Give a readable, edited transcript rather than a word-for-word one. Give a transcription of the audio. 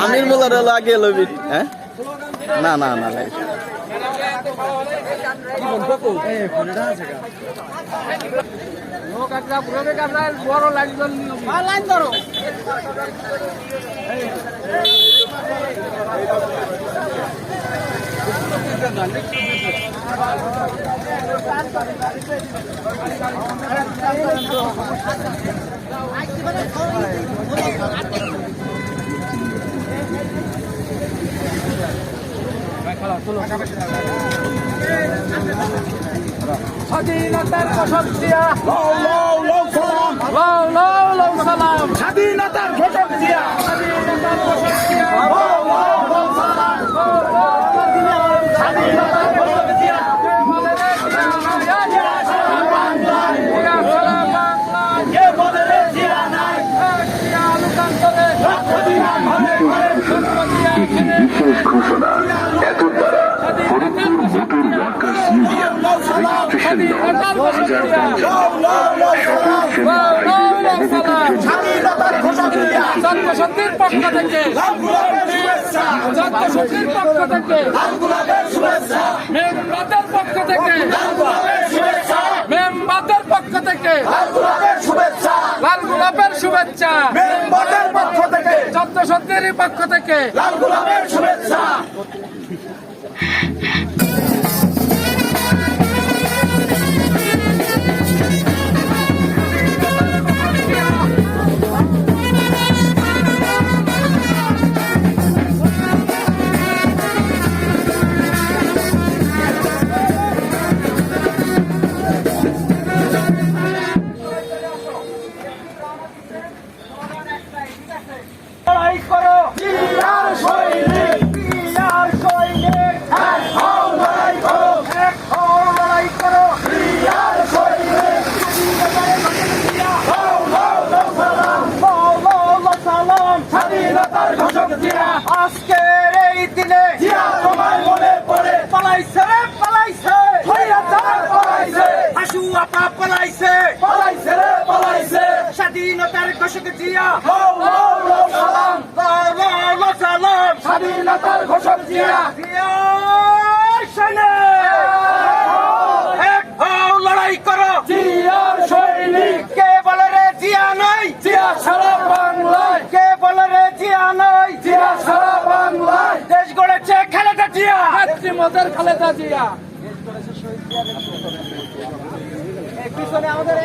আমির মোল্লার লাগে লবি হ্যাঁ না না না বড় লাইন ধরো স্বাধীনতার ঘোষক দিয়া সালাম স্বাধীনতার ঘোষক দিয়া স্বাধীনতার ঘোষক দিয়া স্বাধীনতার ঘোষক দিয়া বিশেষ ঘোষণা এত দ্বারা Faridpur motor workers union registration জাতীয় পক্ষ থেকে জাতীয় পক্ষ থেকে মেম্বারদের পক্ষ থেকে মেম্বারদের পক্ষ থেকে লাল গোলাপের শুভেচ্ছা মেম্বারদের পক্ষ থেকে জাতীয় পক্ষ থেকে লাল গোলাপের শুভেচ্ছা। লড়াই করো জিয়ার সৈনিক জিয়ার সৈনিক এক হও লড়াই করো এক হও লড়াই করো জিয়ার সৈনিক হও হও সালাম হও হও সালাম স্বাধীনতার ঘোষক জিয়া আজকের এই দিনে জিয়া তোমার মনে পড়ে পালাইছে রে পালাইছে হইয়াচার পালাইছে হাসু আপা পালাইছে পালাইছে রে পালাইছে স্বাধীনতার ঘোষক জিয়া হও হও সালাম সালাম স্বাধীনতার ঘোষক জিয়া এক হও লড়াই করো জিয়ার সৈনিক কে বলে রে জিয়া নাই জিয়া সারা বাংলায় কে বলে রে জিয়া নাই জিয়া সারা বাংলায় দেশ গড়েছে খালেদা জিয়া নেত্রীমতের খালেদা জিয়া পিছনে আমাদের